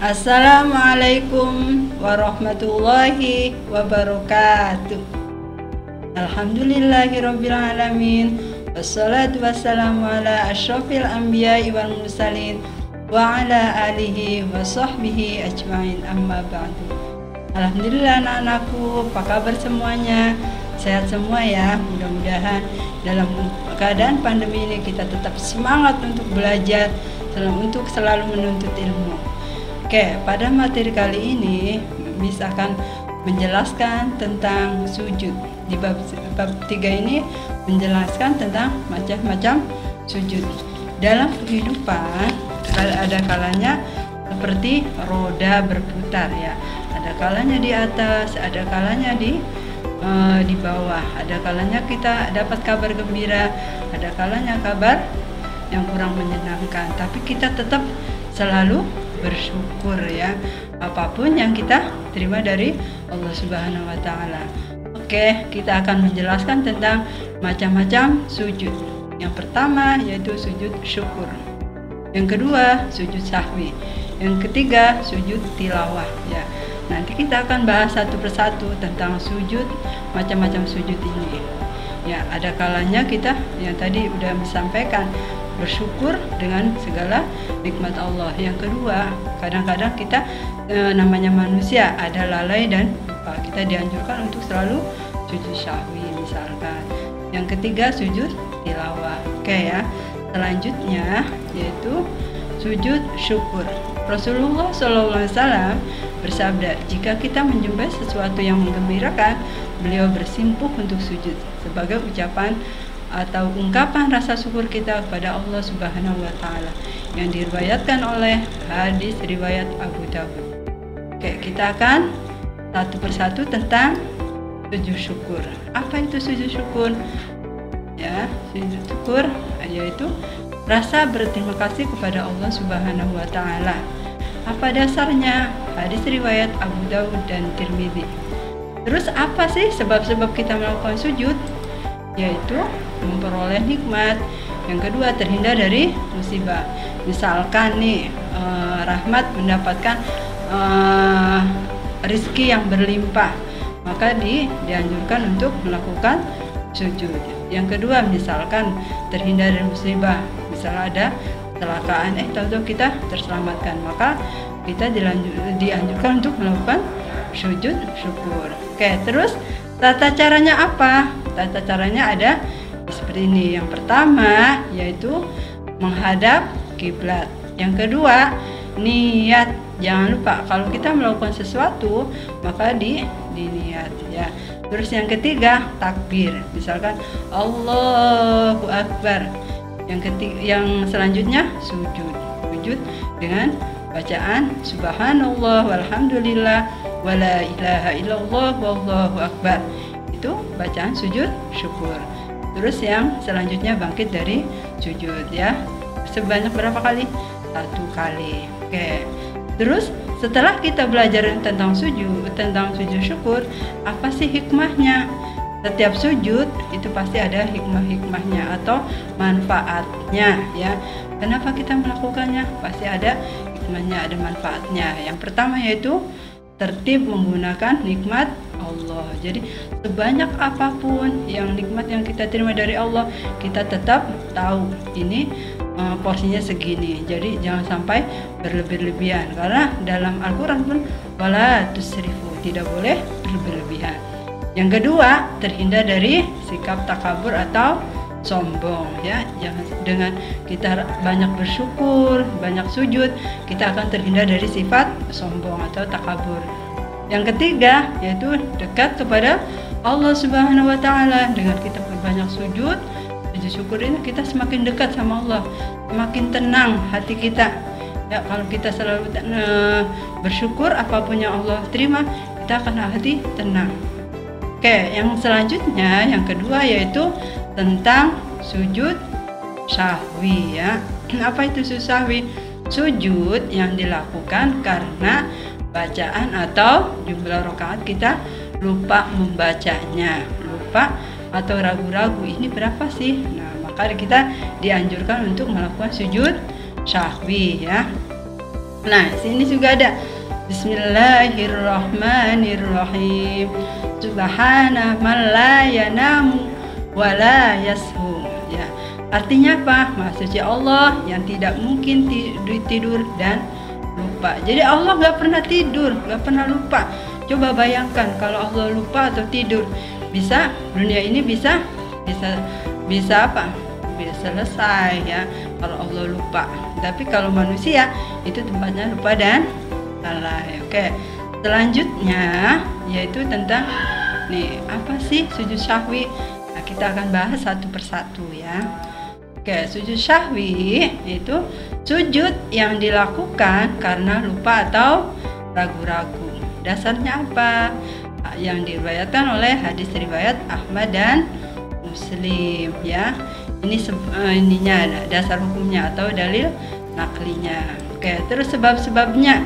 Assalamualaikum warahmatullahi wabarakatuh. Alhamdulillahirabbil alamin. Wassalatu wassalamu ala asyrofil anbiya'i wal mursalin wa ala alihi wa sahbihi ajmain, amma ba'du. Alhamdulillah anak-anakku, apa kabar semuanya? Sehat semua ya. Mudah-mudahan dalam keadaan pandemi ini kita tetap semangat untuk belajar, untuk selalu menuntut ilmu. Oke, pada materi kali ini Miss akan menjelaskan tentang sujud. Di bab 3 ini menjelaskan tentang macam-macam sujud. Dalam kehidupan ada kalanya seperti roda berputar ya. Ada kalanya di atas, ada kalanya di bawah. Ada kalanya kita dapat kabar gembira, ada kalanya kabar yang kurang menyenangkan. Tapi kita tetap selalu bersyukur ya, apapun yang kita terima dari Allah Subhanahu wa Ta'ala. Oke, kita akan menjelaskan tentang macam-macam sujud. Yang pertama yaitu sujud syukur, yang kedua sujud sahwi, yang ketiga sujud tilawah ya. Nanti kita akan bahas satu persatu tentang sujud, macam-macam sujud ini ya. Ada kalanya kita yang tadi udah disampaikan bersyukur dengan segala nikmat Allah. Yang kedua, kadang-kadang kita namanya manusia ada lalai dan lupa. Kita dianjurkan untuk selalu sujud syahwi misalkan. Yang ketiga sujud tilawah. Oke ya. Selanjutnya yaitu sujud syukur. Rasulullah SAW bersabda, jika kita menjumpai sesuatu yang menggembirakan, beliau bersimpuh untuk sujud sebagai ucapan atau ungkapan rasa syukur kita kepada Allah Subhanahu wa Ta'ala, yang diriwayatkan oleh hadis riwayat Abu Dawud. Oke, kita akan satu persatu tentang sujud syukur. Apa itu sujud syukur? Ya, sujud syukur yaitu rasa berterima kasih kepada Allah Subhanahu wa Ta'ala. Apa dasarnya? Hadis riwayat Abu Dawud dan Tirmidzi. Terus apa sih sebab-sebab kita melakukan sujud? Yaitu memperoleh nikmat. Yang kedua, terhindar dari musibah. Misalkan nih rahmat mendapatkan rizki yang berlimpah, maka dianjurkan untuk melakukan sujud. Yang kedua, misalkan terhindar dari musibah, misalnya ada kecelakaan, tahu-tahu kita terselamatkan, maka kita dianjurkan untuk melakukan sujud syukur. Oke, terus tata caranya apa? Tata caranya ada seperti ini. Yang pertama yaitu menghadap kiblat. Yang kedua, niat. Jangan lupa kalau kita melakukan sesuatu maka diniat ya. Terus yang ketiga, takbir. Misalkan Allahu Akbar. Yang selanjutnya sujud. Sujud dengan bacaan subhanallah walhamdulillah wala ilaha illallah wallahu akbar. Itu bacaan sujud syukur. Terus yang selanjutnya bangkit dari sujud ya. Sebanyak berapa kali? 1 kali. Oke. Terus setelah kita belajar tentang sujud syukur, apa sih hikmahnya? Setiap sujud itu pasti ada hikmah-hikmahnya atau manfaatnya ya. Kenapa kita melakukannya? Pasti ada hikmahnya, ada manfaatnya. Yang pertama yaitu tertib menggunakan nikmat Allah. Jadi sebanyak apapun yang nikmat yang kita terima dari Allah, kita tetap tahu ini porsinya segini. Jadi jangan sampai berlebih-lebihan, karena dalam Al-Quran pun wala tusrifu, tidak boleh berlebih-lebihan. Yang kedua, terhindar dari sikap takabur atau sombong ya. Jangan dengan kita banyak bersyukur, banyak sujud, kita akan terhindar dari sifat sombong atau takabur. Yang ketiga yaitu dekat kepada Allah Subhanahu wa Ta'ala. Dengan kita berbanyak sujud syukur ini, kita semakin dekat sama Allah, semakin tenang hati kita ya. Kalau kita selalu bersyukur, apapun yang Allah terima, kita akan hati tenang. Oke, yang selanjutnya yang kedua yaitu tentang sujud syahwi ya. Apa itu sujud syahwi? Sujud yang dilakukan karena bacaan atau jumlah rakaat kita lupa membacanya, lupa atau ragu-ragu ini berapa sih. Nah, maka kita dianjurkan untuk melakukan sujud syahwi ya. Nah, sini juga ada Bismillahirrahmanirrahim. Subhana man la yanamu wa la yashu. Ya, artinya apa? Maha suci Allah yang tidak mungkin tidur dan lupa. Jadi Allah nggak pernah tidur, nggak pernah lupa. Coba bayangkan kalau Allah lupa atau tidur, bisa dunia ini bisa apa? Bisa selesai ya kalau Allah lupa. Tapi kalau manusia itu tempatnya lupa dan lalai. Oke, selanjutnya yaitu tentang nih apa sih sujud syahwi. Nah, kita akan bahas satu persatu ya. Oke, sujud syahwi itu sujud yang dilakukan karena lupa atau ragu-ragu. Dasarnya apa? Yang diriwayatkan oleh hadis riwayat Ahmad dan Muslim ya. Ini ininya dasar hukumnya atau dalil naklinya. Oke, terus sebab-sebabnya.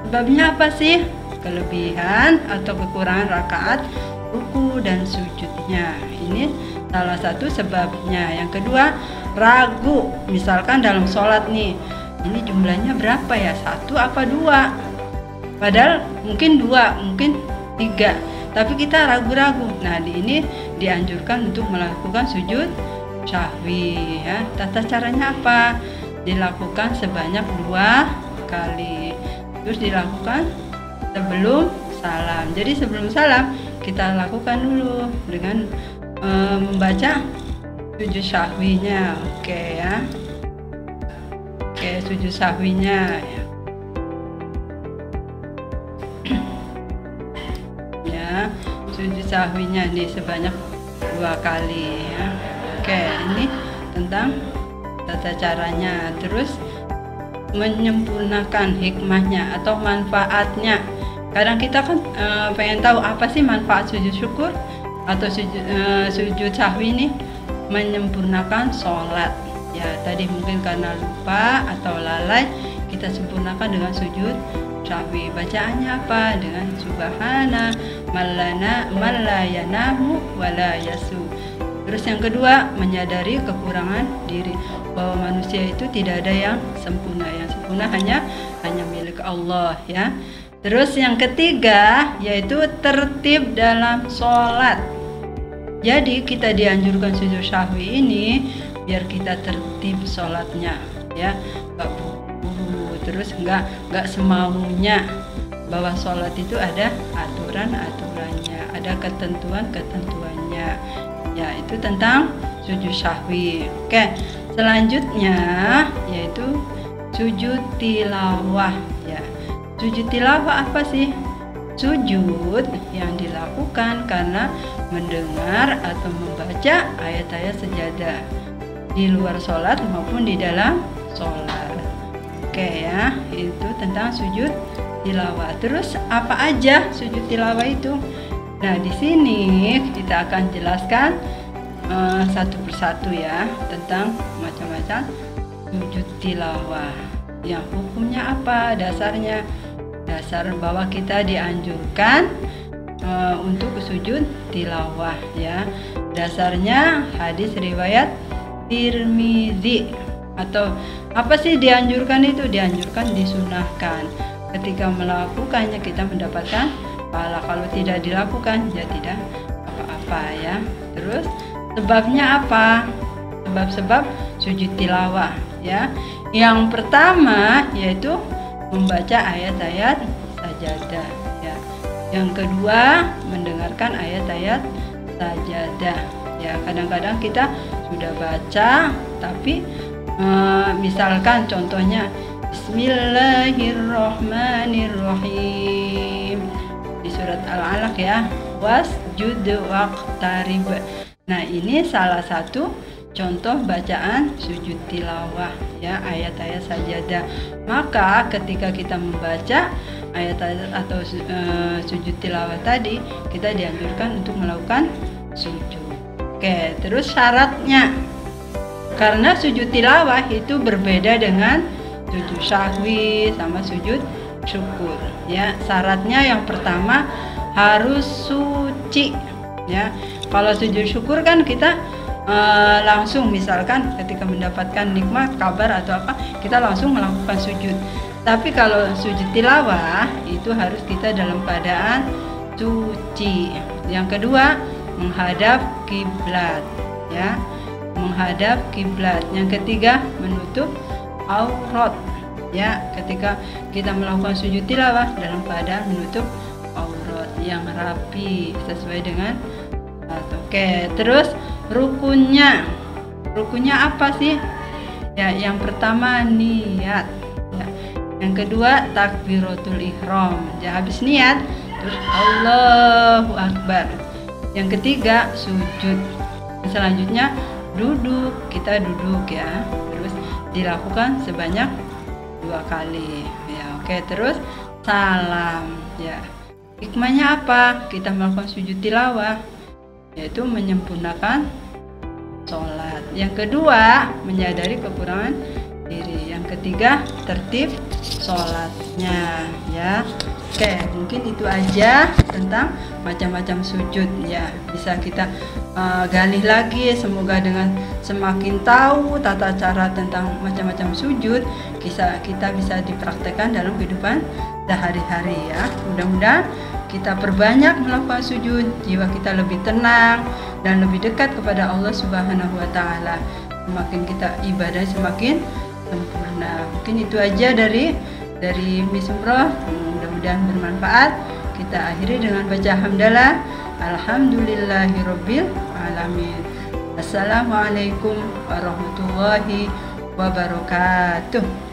Sebabnya apa sih? Kelebihan atau kekurangan rakaat, ruku dan sujudnya. Ini salah satu sebabnya. Yang kedua, ragu. Misalkan dalam sholat nih, ini jumlahnya berapa ya? 1 apa 2? Padahal mungkin 2, mungkin 3. Tapi kita ragu-ragu. Nah, ini dianjurkan untuk melakukan sujud syahwi ya. Tata caranya apa? Dilakukan sebanyak 2 kali. Terus dilakukan sebelum salam. Jadi sebelum salam kita lakukan dulu dengan membaca sujud syahwinya. Oke ya. Oke, sujud syahwinya ya. Ya, sujud syahwinya nih sebanyak 2 kali ya. Oke, ini tentang tata caranya. Terus menyempurnakan hikmahnya atau manfaatnya. Kadang kita kan pengen tahu apa sih manfaat sujud syukur atau sujud syahwi ini. Menyempurnakan sholat ya. Tadi mungkin karena lupa atau lalai, kita sempurnakan dengan sujud syahwi. Bacaannya apa? Dengan subhana man la yanamu wa la yasu. Terus yang kedua, menyadari kekurangan diri, bahwa manusia itu tidak ada yang sempurna. Yang sempurna hanya milik Allah ya. Terus yang ketiga yaitu tertib dalam sholat. Jadi kita dianjurkan sujud syahwi ini biar kita tertib sholatnya ya, nggak buru-buru, terus nggak semaunya. Bahwa sholat itu ada aturan-aturannya, ada ketentuan-ketentuannya. Ya, itu tentang sujud syahwi. Oke, selanjutnya yaitu sujud tilawah ya. Sujud tilawah apa sih? Sujud yang dilakukan karena mendengar atau membaca ayat-ayat sejadah di luar sholat maupun di dalam sholat. Oke ya, itu tentang sujud tilawah. Terus apa aja sujud tilawah itu? Nah, di sini kita akan jelaskan satu persatu ya tentang macam-macam sujud tilawah. Yang hukumnya apa? Dasarnya, dasar bahwa kita dianjurkan untuk sujud tilawah ya. Dasarnya hadis riwayat Tirmizi. Atau apa sih dianjurkan itu? Dianjurkan, disunahkan. Ketika melakukannya kita mendapatkan pahala, kalau tidak dilakukan ya tidak apa-apa ya. Terus sebabnya apa? Sebab-sebab sujud tilawah ya. Yang pertama yaitu membaca ayat-ayat sajadah ya. Yang kedua mendengarkan ayat-ayat sajadah ya. Kadang-kadang kita sudah baca tapi misalkan contohnya Bismillahirrahmanirrahim di surat Al-Alaq ya, wasjud waqtarib. Nah, ini salah satu contoh bacaan sujud tilawah ya, ayat-ayat sajadah. Maka ketika kita membaca ayat-ayat atau sujud tilawah tadi, kita dianjurkan untuk melakukan sujud. Oke, terus syaratnya. Karena sujud tilawah itu berbeda dengan sujud syahwi sama sujud syukur ya. Syaratnya yang pertama harus suci ya. Kalau sujud syukur kan kita langsung, misalkan ketika mendapatkan nikmat, kabar atau apa, kita langsung melakukan sujud. Tapi kalau sujud tilawah itu harus kita dalam keadaan suci. Yang kedua, menghadap kiblat, ya, menghadap kiblat. Yang ketiga, menutup aurat, ya, ketika kita melakukan sujud tilawah dalam keadaan menutup aurat yang rapi sesuai dengan Oke, terus rukunnya apa sih? Ya, yang pertama niat, ya. Yang kedua takbiratul ihram, ya, habis niat terus Allahu Akbar. Yang ketiga sujud. Selanjutnya duduk, kita duduk, ya, terus dilakukan sebanyak 2 kali, ya. Oke, terus salam, ya. Hikmahnya apa kita melakukan sujud tilawah? Yaitu menyempurnakan sholat. Yang kedua, menyadari kekurangan diri. Yang ketiga, tertib sholatnya, ya. Oke, mungkin itu aja tentang macam-macam sujud, ya. Bisa kita gali lagi, semoga dengan semakin tahu tata cara tentang macam-macam sujud, kita bisa dipraktekkan dalam kehidupan sehari-hari, ya. Mudah-mudahan kita perbanyak melakukan sujud, jiwa kita lebih tenang dan lebih dekat kepada Allah Subhanahu wa taala. Semakin kita ibadah semakin sempurna. Mungkin itu aja dari Miss Umroh. Mudah-mudahan bermanfaat. Kita akhiri dengan baca hamdalah. Alhamdulillahirabbil alamin. Assalamualaikum warahmatullahi wabarakatuh.